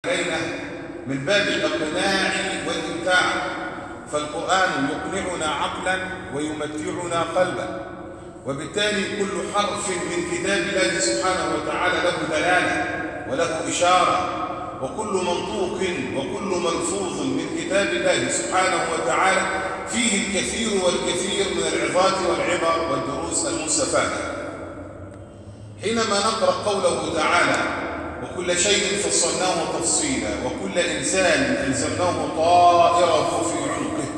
علينا من باب الإقناع والإمتاع، فالقرآن يقنعنا عقلا ويمتعنا قلبا، وبالتالي كل حرف من كتاب الله سبحانه وتعالى له دلالة وله إشارة، وكل منطوق وكل ملفوظ من كتاب الله سبحانه وتعالى فيه الكثير والكثير من العظات والعبر والدروس المستفادة. حينما نقرأ قوله تعالى: وكل شيء فصلناه تفصيلا وكل إنسان ألزمناه طائره في عنقه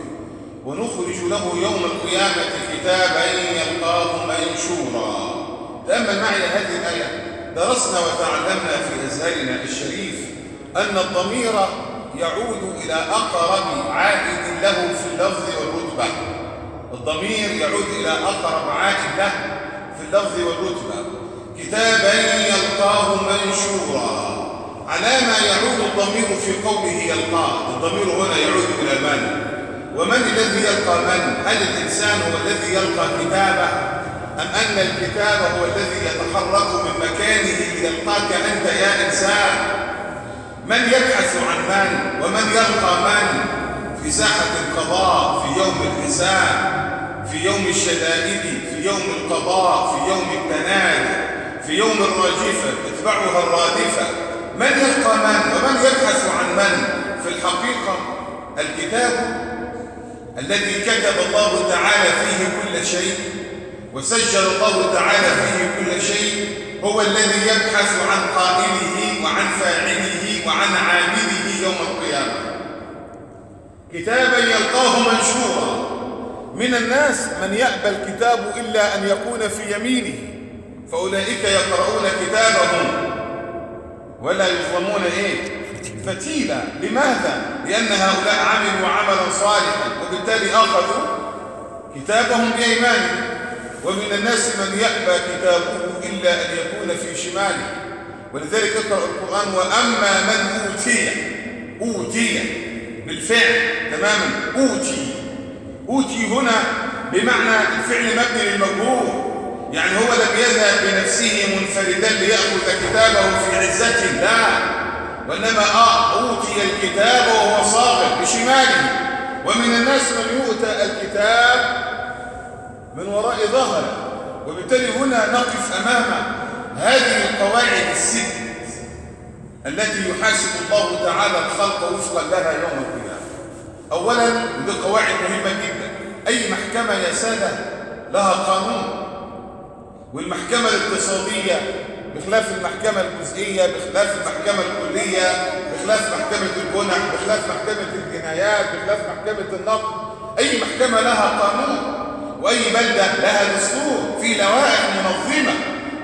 ونخرج له يوم القيامة كتابا يلقاه منشورا. تأمل معي هذه الآية. درسنا وتعلمنا في أزهرنا الشريف أن الضمير يعود إلى أقرب عائد له في اللفظ والرتبة. الضمير يعود إلى أقرب عائد له في اللفظ والرتبة. كتابا يلقاه منشورا. على ما يعود الضمير في قوله يلقاه؟ الضمير هنا يعود إلى من؟ ومن الذي يلقى من؟ هل الإنسان هو الذي يلقى كتابه، أم أن الكتاب هو الذي يتحرك من مكانه ليلقاك أنت يا إنسان؟ من يبحث عن من؟ ومن يلقى من؟ في ساحة القضاء، في يوم الحساب، في يوم الشدائد، في يوم القضاء، في يوم التنادي، في يوم الراجفة تتبعها الرادفة. من يلقى من؟ ومن يبحث عن من؟ في الحقيقة الكتاب الذي كتب الله تعالى فيه كل شيء وسجل الله تعالى فيه كل شيء هو الذي يبحث عن قائله وعن فاعله وعن عامله يوم القيامة. كتابا يلقاه منشورا. من الناس من يأبى الكتاب إلا أن يكون في يمينه، فأولئك يقرؤون كتابهم ولا يظلمون فتيلا. لماذا؟ لأن هؤلاء عملوا عملا صالحا وبالتالي أخذوا كتابهم بأيمانهم. ومن الناس من يأبى كتابه إلا أن يكون في شماله، ولذلك يقرأ القرآن: وأما من أوتي بالفعل تماما. أوتي هنا بمعنى الفعل مبني للمجهول، يعني هو لم يذهب بنفسه منفردا ليأخذ كتابه في عزته، لا، وإنما أوتي الكتاب وهو صاغر بشماله. ومن الناس من يؤتى الكتاب من وراء ظهره. وبالتالي هنا نقف أمام هذه القواعد الست التي يحاسب الله تعالى الخلق وفقا لها يوم القيامة. أولا، ودي قواعد مهمة جدا، أي محكمة يا سادة لها قانون، والمحكمة الاقتصادية بخلاف المحكمة الجزئية، بخلاف المحكمة الكلية، بخلاف محكمة الجنح، بخلاف محكمة الجنايات، بخلاف محكمة النقد. أي محكمة لها قانون، وأي بلدة لها دستور في لوائح منظمة.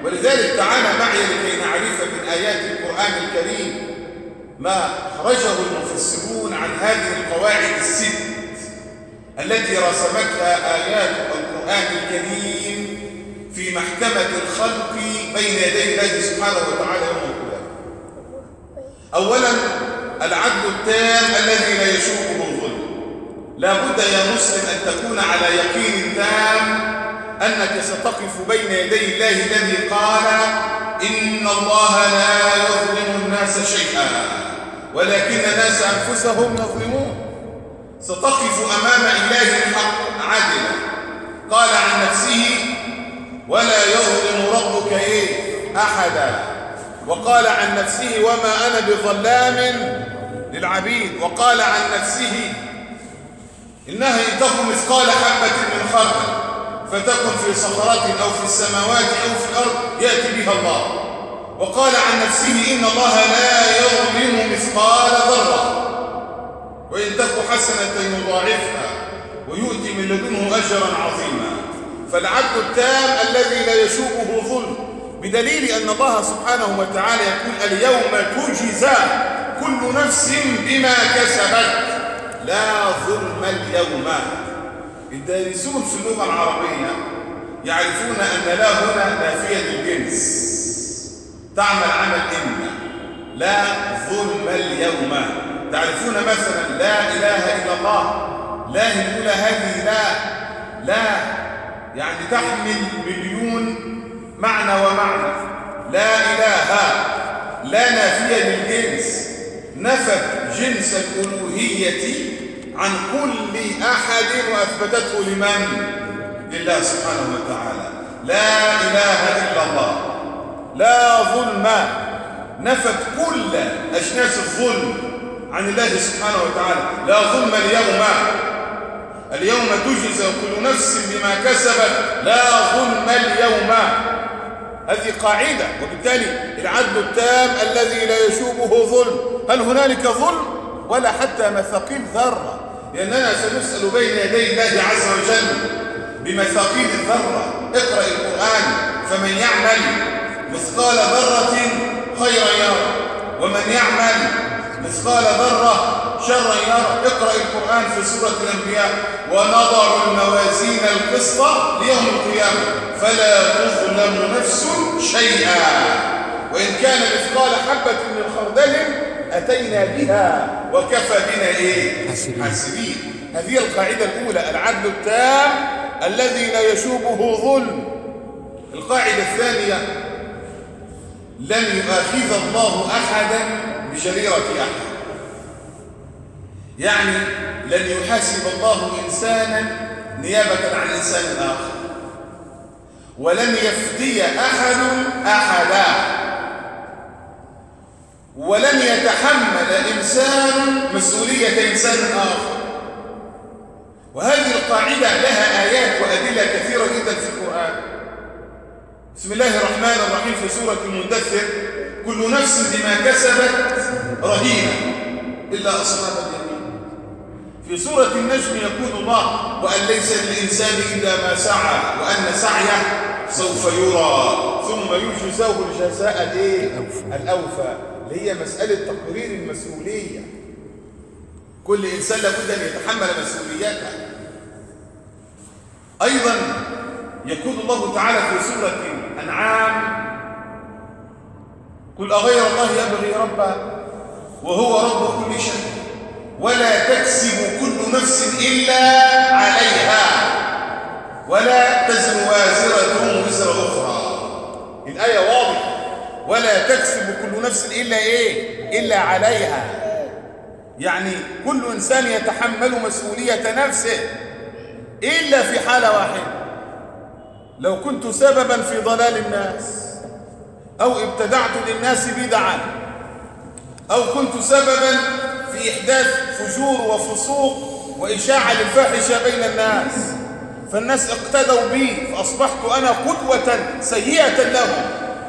ولذلك تعالى معي لكي نعرف من آيات القرآن الكريم ما أخرجه المفسرون عن هذه القواعد الست التي رسمتها آيات القرآن الكريم في محكمة الخلق بين يدي الله سبحانه وتعالى يوم القيامة. أولا، العدل التام الذي لا يشوبه الظلم. لا بد يا مسلم أن تكون على يقين تام أنك ستقف بين يدي الله الذي قال: إن الله لا يظلم الناس شيئا ولكن الناس أنفسهم يظلمون. ستقف أمام إله الحق عادلا قال عن نفسه: ولا يظلم ربك أحدا. وقال عن نفسه: وما أنا بظلام للعبيد. وقال عن نفسه: إنها إن تكن مثقال حبة من خردل فتكن في صخرة أو في السماوات أو في الأرض يأتي بها الله. وقال عن نفسه: إن الله لا يظلم مثقال ذرة وإن تك حسنة يضاعفها ويؤتي من لدنه أجرا عظيما. فالعدل التام الذي لا يشوبه ظلم، بدليل أن الله سبحانه وتعالى يقول: اليوم تجزى كل نفس بما كسبت لا ظلم اليوم. الدارسون في اللغة العربية يعرفون أن لا هنا نافية للجنس، تعمل عمل إما. لا ظلم اليوم. تعرفون مثلا لا إله إلا الله، لا الأولى هذه لا يعني تحمل مليون معنى ومعنى. لا إله لا نافية للجنس، نفت جنس الألوهية عن كل أحد وأثبتته لمن؟ لله سبحانه وتعالى. لا إله إلا الله، لا ظلم، نفت كل أجناس الظلم عن الله سبحانه وتعالى. لا ظلم اليوم تجزى كل نفس بما كسبت، لا ظلم اليوم. هذه قاعدة، وبالتالي العدل التام الذي لا يشوبه ظلم. هل هنالك ظلم ولا حتى مثاقيل ذرة؟ لأننا سنسأل بين يدي الله عز وجل بمثاقيل الذرة. اقرأ القرآن، فمن يعمل مثقال ذرة خيرا يرى، ومن يعمل مثقال ذرة شرا يرى. اقرأ القرآن في سورة الأنبياء: ونضع الموازين القسط ليوم القيامة فلا تظلم نفس شيئا وإن كان مثقال حبة من خردل أتينا بها وكفى بنا حاسبين. هذه القاعدة الأولى، العدل التام الذي لا يشوبه ظلم. القاعدة الثانية: لن يؤاخذ الله أحدا بجريرة أحد، يعني لن يحاسب الله إنسانا نيابة عن إنسان آخر، ولن يفدي أحد أحدا، ولن يتحمل إنسان مسؤولية إنسان آخر. وهذه القاعدة لها آيات وأدلة كثيرة جدا في القرآن. بسم الله الرحمن الرحيم في سورة المدثر: كل نفس بما كسبت رهينة إلا أصحاب اليمين. في سورة النجم يقول الله: وأن ليس للإنسان إلا ما سعى وأن سعيه سوف يرى ثم يجزاه الجزاء الأوفى، اللي هي مسألة تقرير المسؤولية. كل إنسان لابد أن يتحمل مسؤوليته. أيضا يقول الله تعالى في سورة الأنعام: قل أغير الله أبغي ربا وهو رب كل شيء ولا تكسب كل نفس إلا عليها ولا تزر وازرة وزر أخرى. الآية واضحة: ولا تكسب كل نفس إلا عليها، يعني كل إنسان يتحمل مسؤولية نفسه إلا في حالة واحدة: لو كنت سببا في ضلال الناس، أو ابتدعت للناس بدعا، أو كنت سببا في إحداث فجور وفسوق وإشاعة للفاحشة بين الناس، فالناس اقتدوا بي فأصبحت أنا قدوة سيئة لهم.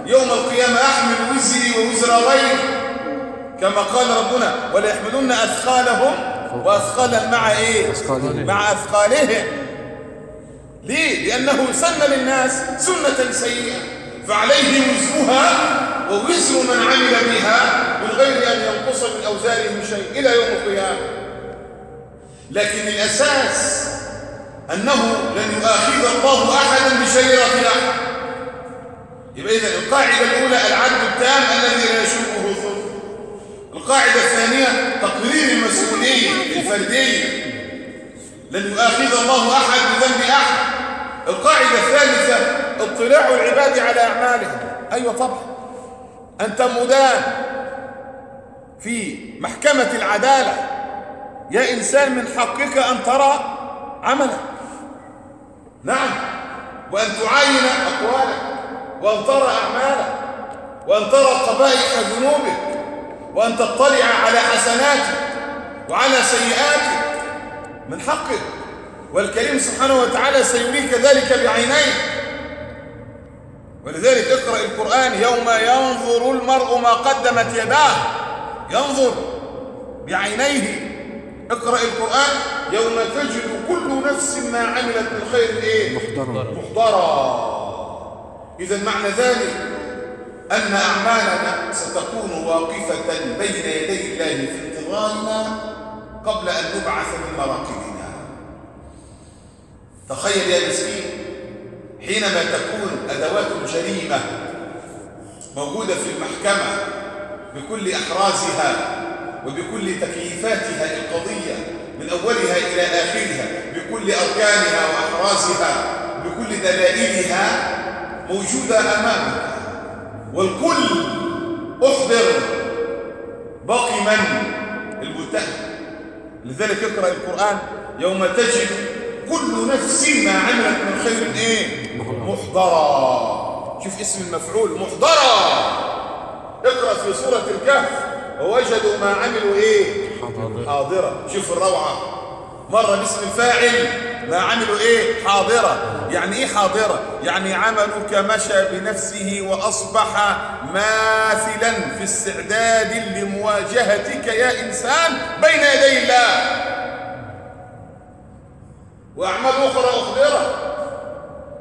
يوم القيامة أحمل وزري ووزر غيري، كما قال ربنا: ولا يحملون أثقالهم وأثقالا مع أثقالهم. ليه؟ لأنه سن للناس سنة سيئة فعليه وزرها ووزر من عمل بها من غير أن ينقص من أوزارهم شيء إلى يوم القيامة. لكن الأساس أنه لن يؤاخذ الله أحدا بجريرة أحد. يبقى إذن القاعدة الأولى العدل التام الذي لا يشوبه ظلم. القاعدة الثانية تقرير المسؤولية الفردية، لن يؤاخذ الله أحد بذنب أحد. القاعدة الثالثة اطلاع العباد على أعمالهم. أيوة طبعا، أنت مدان في محكمة العدالة، يا إنسان من حقك أن ترى عملك، نعم، وأن تعاين أقوالك، وأن ترى أعمالك، وأن ترى قبائح ذنوبك، وأن تطلع على حسناتك وعلى سيئاتك، من حقك. والكريم سبحانه وتعالى سيريك ذلك بعينيك. ولذلك اقرأ القرآن: يوم ينظر المرء ما قدمت يداه، ينظر بعينيه. اقرأ القرآن: يوم تجد كل نفس ما عملت من خير محضرا. إذا معنى ذلك أن أعمالنا ستكون واقفة بين يدي الله في انتظارنا قبل أن نبعث من مراقبنا. تخيل يا مسكين، حينما تكون أدوات الجريمة موجودة في المحكمة بكل أحرازها وبكل تكييفاتها القضية من أولها إلى آخرها، بكل أركانها وأحرازها، بكل دلائلها موجودة أمامك، والكل أحضر باقي من؟ المتهم. لذلك اقرأ القرآن يوم تجد كل نفس ما عملت من خير ايه؟ محضرا. شوف اسم المفعول محضرا. اقرأ في سورة الكهف ووجدوا ما عملوا ايه؟ حاضرا. شوف الروعة، مرة باسم الفاعل ما عملوا ايه؟ حاضرة. يعني ايه حاضرة؟ يعني عملك مشى بنفسه وأصبح ماثلا في استعداد لمواجهتك يا إنسان بين يدي الله. وأعمال أخرى أخبرة،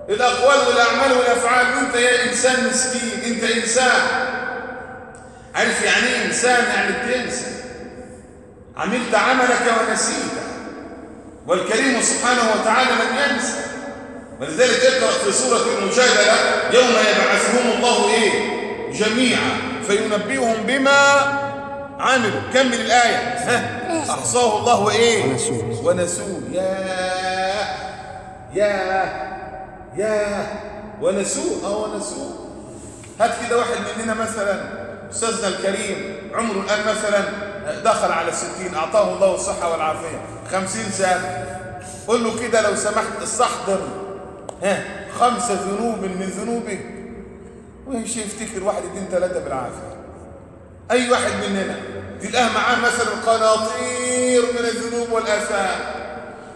الأقوال والأعمال والأفعال. أنت يا إنسان مسكين، أنت إنسان. عارف يعني إيه إنسان؟ يعني بتنسى. عملت عملك ونسيته، والكريم سبحانه وتعالى لم ينسى. ولذلك اقرأ في سورة المجادلة يوم يبعثهم الله إيه؟ جميعا فينبئهم بما عملوا. كمل الآية. أحصاه الله وإيه؟ ونسوه. يا ونسوه. ونسوه. هات كده واحد مننا مثلا، أستاذنا الكريم عمره الآن مثلا دخل على 60، أعطاه الله الصحة والعافية، 50 سنة. قل له كده لو سمحت استحضر 5 ذنوب من ذنوبه، ويمشي يفتكر 1 2 3 بالعافية. أي واحد مننا تلقاه معاه مثلا قناطير من الذنوب والآثام،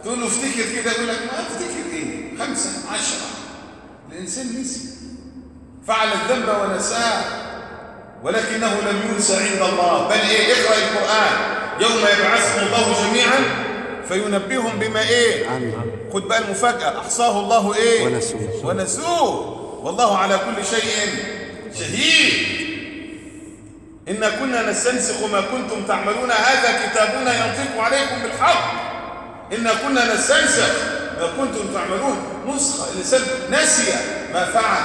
تقول له افتكر كده، يقول لك ما افتكر ايه؟ 5 10. الإنسان نسي، فعل الذنب ونساه، ولكنه لم ينسى عند الله. بل ايه؟ اقرأ القرآن يوم يبعثهم الله جميعا فينبئهم بما ايه؟ خد بقى المفاجأة، أحصاه الله ايه؟ ونسوه. والله على كل شيء شهيد. إنا كنا نستنسخ ما كنتم تعملون، هذا كتابنا ينطق عليكم بالحق. إنا كنا نستنسخ ما كنتم تعملون. نسخة. الإنسان نسي ما فعل.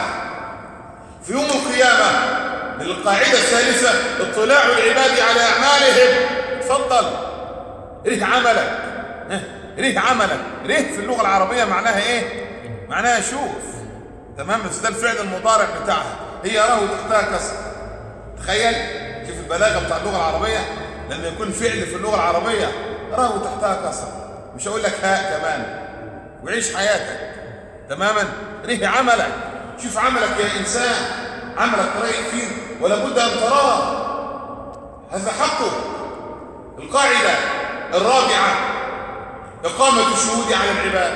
في يوم القيامة القاعدة الثالثة اطلاع العباد على أعمالهم. تفضل ريه عملك، ريه عملك. ريه في اللغة العربية معناها ايه؟ معناها شوف. تمام؟ بس ده الفعل المضارع بتاعها. هي راه تحتها كسر. تخيل، شوف البلاغة بتاع اللغة العربية لما يكون فعل في اللغة العربية راه تحتها كسر، مش هقول لك هاء كمان، وعيش حياتك. تماما؟ ريه عملك. شوف عملك يا إنسان، عملك رايح فيه ولا بد أن تراه. هذا حقه. القاعدة الرابعة إقامة الشهود على العباد.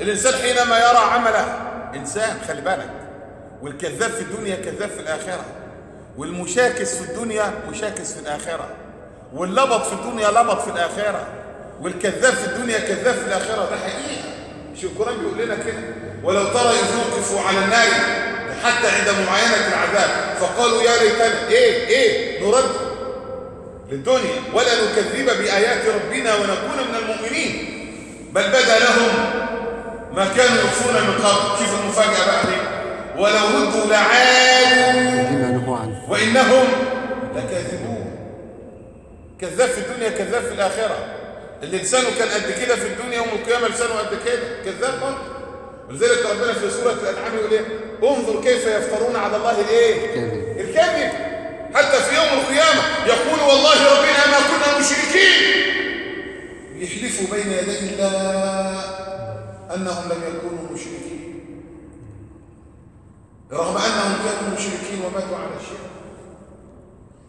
الإنسان حينما يرى عمله، إنسان خلي بالك، والكذاب في الدنيا كذاب في الآخرة، والمشاكس في الدنيا مشاكس في الآخرة، واللبط في الدنيا لبط في الآخرة، والكذاب في الدنيا كذاب في الآخرة. ده حقيقة. شو القرآن بيقول لنا كده؟ ولو ترى إذ وقفوا على النار حتى عند معاينة العذاب فقالوا يا ليتنا إيه نرد للدنيا ولا نكذب بآيات ربنا ونكون من المؤمنين، بل بدا لهم ما كانوا يخفون من قبل. شوف المفاجأة بقى دي، ولو ردوا لعادوا وإنهم لكاذبون. كذاب في الدنيا كذاب في الآخرة. اللي لسانه كان قد كده في الدنيا يوم القيامة لسانه قد كده كذاب برضه. ولذلك ربنا في سورة الأنعام يقول ايه؟ انظر كيف يفترون على الله الايه؟ الكذب. حتى في يوم القيامة يقول والله ربنا ما كنا مشركين، يحلفوا بين يدي الله أنهم لم يكونوا مشركين رغم أنهم كانوا مشركين وماتوا على الشرك.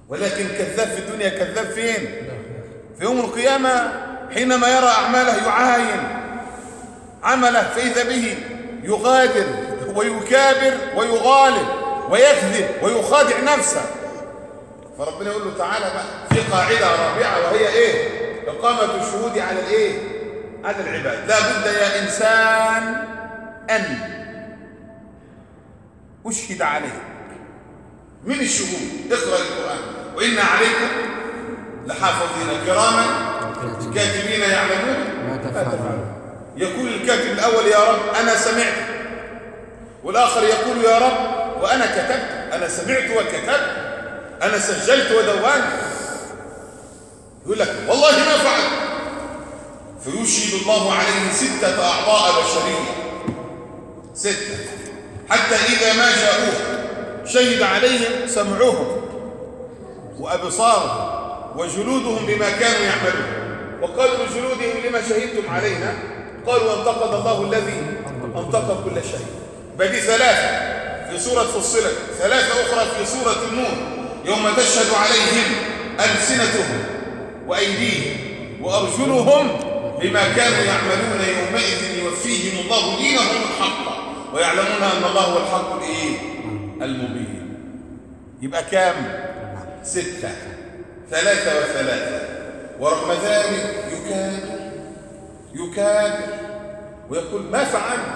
ولكن كذاب في الدنيا كذاب فين؟ في يوم القيامة حينما يرى أعماله يعاين عمله فإذا به يغادر ويكابر ويغالب ويكذب ويخادع نفسه. فربنا يقول له تعالى بقى في قاعدة رابعة وهي ايه؟ إقامة الشهود على الايه؟ على العباد. لا بد يا إنسان أن أشهد عليك. من الشهود؟ اقرأ القرآن وإن عليكم لحافظين كراما كاتبين يعلمون ما تفعلون. يقول الكاتب الأول يا رب أنا سمعت، والآخر يقول يا رب وأنا كتبت. أنا سمعت وكتبت، أنا سجلت ودونت. يقول لك والله ما فعل، فيشهد الله عليه 6 أعضاء بشرية، 6، حتى إذا ما جاءوه شهد عليهم سمعهم وأبصارهم وجلودهم بما كانوا يعملون. وقالوا لجلودهم لما شهدتم علينا؟ قالوا أنطقنا الله الذي أنطق كل شيء. بدي ثلاثة في سورة فصلت، ثلاثة أخرى في سورة النور: يوم تشهد عليهم ألسنتهم وأيديهم وأرجلهم بما كانوا يعملون يومئذ يوفيهم الله دينهم الحق ويعلمون أن الله هو الحق المبين. يبقى كام؟ 6. 3 و3. ورغم ذلك يكابر ويقول ما فعلنا.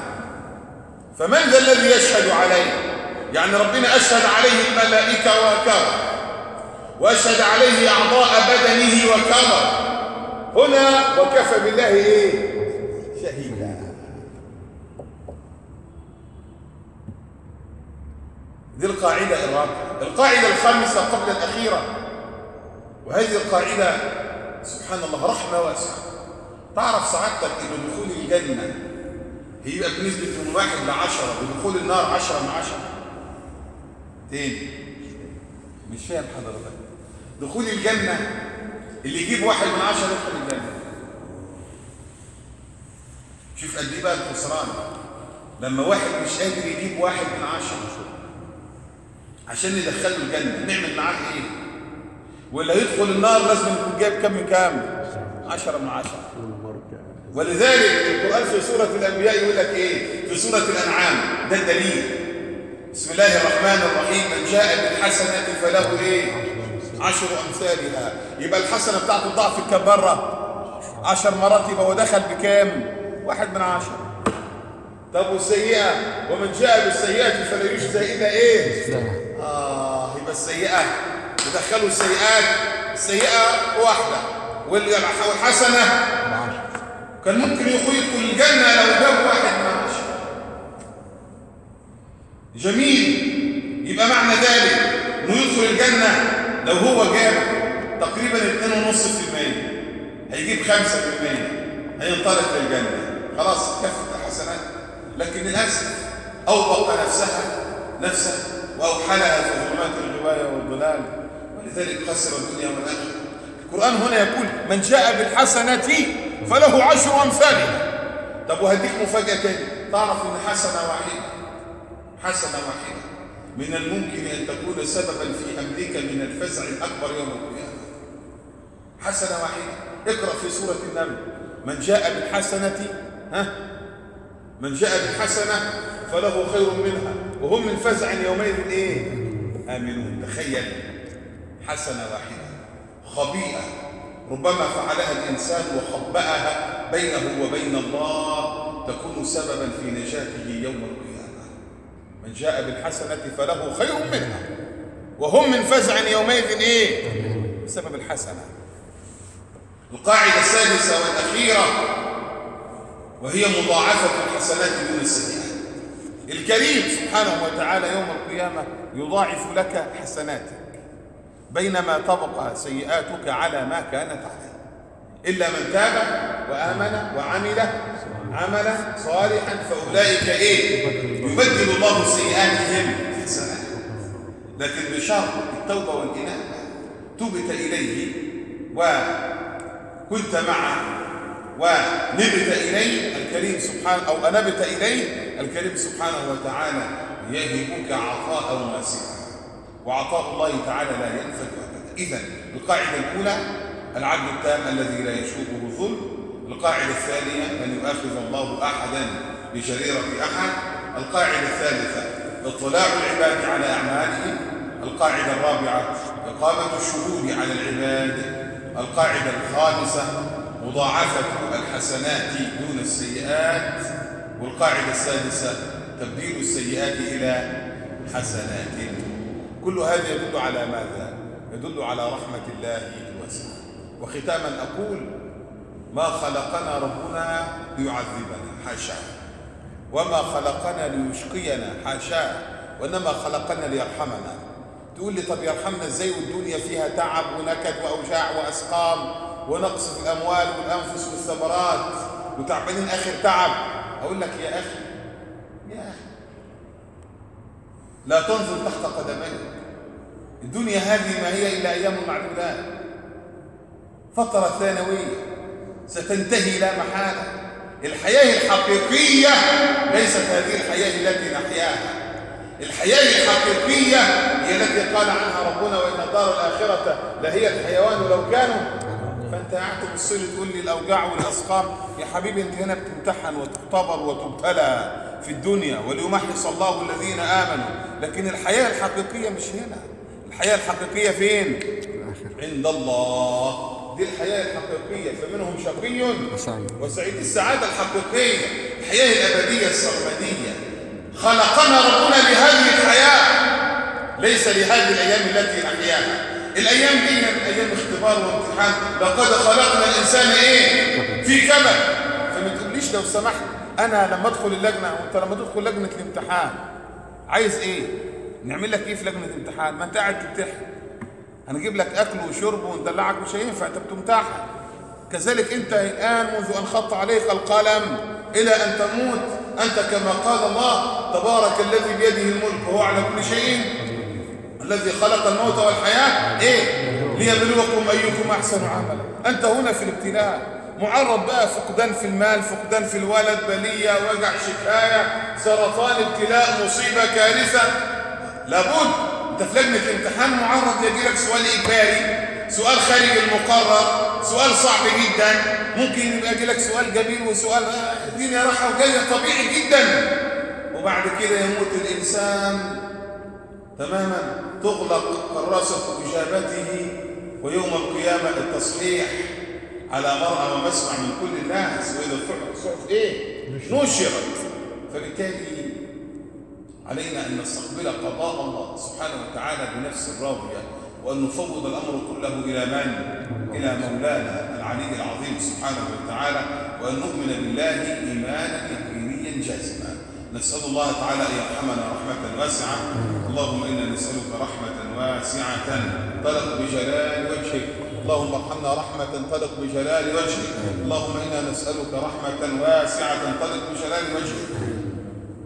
فمن ذا الذي يشهد عليه؟ يعني ربنا أشهد عليه الملائكة وكبر، وأشهد عليه أعضاء بدنه وكبر. هنا وكفى بالله إيه؟ شهيدا. دي القاعدة الرابعة. القاعدة الخامسة قبل الأخيرة، وهذه القاعدة سبحان الله رحمة واسعة. تعرف سعادتك إن دخول الجنة هيبقى بنسبة من 1 ل10، ودخول النار 10 من 10. تاني مش فاهم حضرتك. دخول الجنة اللي يجيب 1 من 10 يدخل الجنة. شوف قد ايه بقى الخسران لما واحد مش قادر يجيب 1 من 10 عشان ندخله الجنة. نعمل معاه ايه؟ ولا يدخل النار لازم يكون جايب كم من كام؟ 10 من 10. ولذلك القرآن في سورة الأنبياء يقول لك ايه؟ في سورة الأنعام ده الدليل. بسم الله الرحمن الرحيم: من جاء بالحسنة فله ايه؟ 10 أمثالها. يبقى الحسنة بتاعته الضعف كم مرة؟ 10 مرات. يبقى هو دخل بكام؟ 1 من 10. طب والسيئة؟ ومن جاء بالسيئة فلا يجزى إلا إيه؟ يبقى السيئة يدخلوا السيئة 1 والحسنة كان ممكن يدخل الجنة لو جاب 1 من 10. جميل. يبقى معنى ذلك إنه يدخل الجنة لو هو جاب تقريبا 2.5%، هيجيب 5%، هينطلق للجنة. خلاص كفت الحسنات. لكن للأسف أوبق نفسه وأوحلها في ظلمات الغواية والضلال، ولذلك خسر الدنيا والآخرة. القرآن هنا يقول: من جاء بالحسنة فله 10 أمثالها. طب وهديك مفاجأة تاني. تعرف إن حسنة واحدة من الممكن أن تكون سببا في أمرك من الفزع الأكبر يوم القيامة. حسنة واحدة. اقرأ في سورة النمل: من جاء بالحسنة فله خير منها وهم من فزع يومئذ ايه؟ آمنون. تخيل حسنة واحدة خبيئة ربما فعلها الإنسان وخبأها بينه وبين الله تكون سببا في نجاته يوم القيامة. من جاء بالحسنة فله خير منها وهم من فزع يومئذ ايه؟ بسبب الحسنة. القاعدة السادسة والأخيرة وهي مضاعفة الحسنات دون السيئات. الكريم سبحانه وتعالى يوم القيامة يضاعف لك حسناتك بينما تبقى سيئاتك على ما كانت عليه، إلا من تاب وآمن وعمل عملا صالحا فأولئك إيه؟ يبدل الله سيئاتهم حسنات. لكن بشرط التوبة والإنابة. تبت إليه وكنت معه ونبت إليه الكريم سبحانه، أو أنبت إليه الكريم سبحانه وتعالى يهبك عطاء واسعا، وعطاء الله تعالى لا ينفد أبدا. إذن القاعدة الأولى العدل التام الذي لا يشوبه ظلم. القاعدة الثانية أن يؤاخذ الله أحدا بجريرة أحد. القاعدة الثالثة اطلاع العباد على أعمالهم. القاعدة الرابعة إقامة الشهود على العباد. القاعدة الخامسة مضاعفة الحسنات دون السيئات. والقاعدة السادسة تبديل السيئات إلى حسنات. كل هذا يدل على ماذا؟ يدل على رحمة الله الواسعة. وختاما أقول: ما خلقنا ربنا ليعذبنا، حاشاه، وما خلقنا ليشقينا، حاشاه، وإنما خلقنا ليرحمنا. تقول لي طب يرحمنا ازاي والدنيا فيها تعب ونكد وأوجاع وأسقام ونقص في الأموال والأنفس والثمرات وتعبانين آخر تعب؟ أقول لك يا أخي لا تنظر تحت قدميك. الدنيا هذه ما هي إلا أيام معدودات. فترة ثانوية ستنتهي لا محالة. الحياة الحقيقية ليست هذه الحياة التي نحياها. الحياة الحقيقية هي التي قال عنها ربنا وإن الدار الآخرة لهي الحيوان لو كانوا. فأنت قاعد تبص لي تقول لي الأوجاع والأسقام. يا حبيبي أنت هنا بتمتحن وتختبر وتبتلى في الدنيا وليمحص الله الذين آمنوا، لكن الحياة الحقيقية مش هنا. الحياة الحقيقية فين؟ عند الله. دي الحياة الحقيقية، فمنهم شقي وسعيد. السعادة الحقيقية الحياة الأبدية السرمدية. خلقنا ربنا لهذه الحياة، ليس لهذه الأيام التي نحياها. الأيام دي أيام اختبار وامتحان. لقد خلقنا الإنسان إيه؟ في كبد. فما تقوليش لو سمحت أنا لما أدخل اللجنة وأنت لما تدخل لجنة الامتحان عايز إيه؟ نعمل لك إيه في لجنة الامتحان؟ ما أنت قاعد تمتحن، هنجيب لك أكل وشرب وندلعك، مش هينفع، أنت بتمتحن. كذلك أنت الآن منذ أن خط عليك القلم إلى أن تموت أنت كما قال الله تبارك الذي بيده الملك وهو على كل شيء الذي خلق الموت والحياة إيه؟ ليبلوكم أيكم أحسن عملا. أنت هنا في الابتلاء معرض بقى، فقدان في المال، فقدان في الولد، بلية، وجع، شكاية، سرطان، ابتلاء، مصيبة، كارثة. لابد أنت في لجنة الامتحان معرض يجي لك سؤال إجباري، سؤال خارج المقرر، سؤال صعب جدا. ممكن يبقى يجي لك سؤال جميل وسؤال الدنيا راحة وجاية طبيعي جدا، وبعد كده يموت الإنسان تماما، تغلق كراسة إجابته، ويوم القيامة التصحيح على مرأى ومسمع من كل الناس، وإذا الصحف إيه؟ نشرت. فبالتالي علينا أن نستقبل قضاء الله سبحانه وتعالى بنفس راضية، وأن نفوض الأمر كله إلى من؟ إلى مولانا العلي العظيم سبحانه وتعالى، وأن نؤمن بالله إيمانا يقينيا جازما. نسأل الله تعالى أن يرحمنا رحمة واسعة. اللهم إنا نسألك رحمة واسعة تلق بجلال وجهك. اللهم ارحمنا رحمة تلق بجلال وجهك. اللهم إنا نسألك رحمة واسعة تلق بجلال وجهك.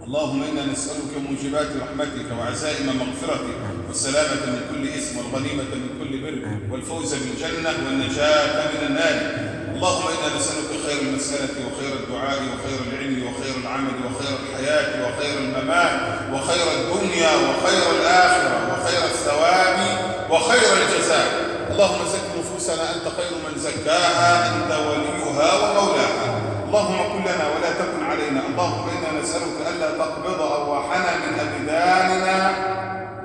اللهم إنا نسألك موجبات رحمتك وعزائم مغفرتك والسلامة من كل إثم والغنيمة من كل بر والفوز بالجنة والنجاة من النار. اللهم إنا نسألك خير المسألة وخير الدعاء وخير العلم وخير العمل وخير الحياة وخير الممات وخير الدنيا وخير الآخرة وخير الثواب وخير الجزاء. اللهم زك نفوسنا، أنت خير من زكاها، أنت وليها ومولاها. اللهم كن لنا ولا تكن علينا. اللهم إنا نسألك ألا تقبض أرواحنا من أبداننا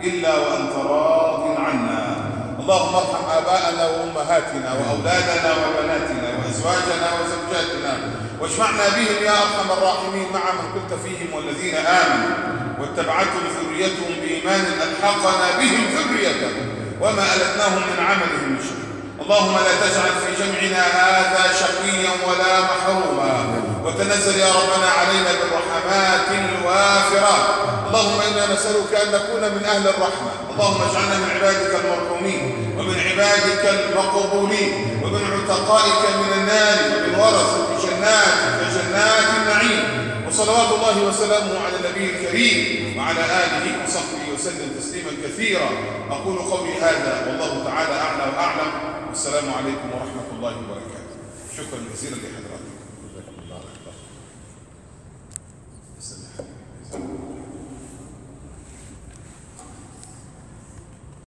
إلا وأنت راض عنا. اللهم ارحم آباءنا وأمهاتنا وأولادنا وبناتنا وأزواجنا وزوجاتنا، واجمعنا بهم يا أرحم الراحمين مع من قلت فيهم والذين آمنوا واتبعتهم ذريتهم بإيمان ألحقنا بهم ذريتهم وما ألتناهم من عملهم من شيء. اللهم لا تجعل في جمعنا هذا شقيا ولا محروما، وتنزل يا ربنا علينا بالرحمات الوافرات. اللهم إنا نسألك أن نكون من أهل الرحمة. اللهم اجعلنا من عبادك المرحومين ومن عبادك المقبولين ومن عتقائك من النار ومن ورثة جناتك جنات النعيم. وصلوات الله وسلامه على النبي الكريم وعلى آله وصحبه وسلم تسليما كثيرا. أقول قولي هذا والله تعالى أعلى وأعلم، والسلام عليكم ورحمة الله وبركاته. شكرا جزيلا لحضراتكم.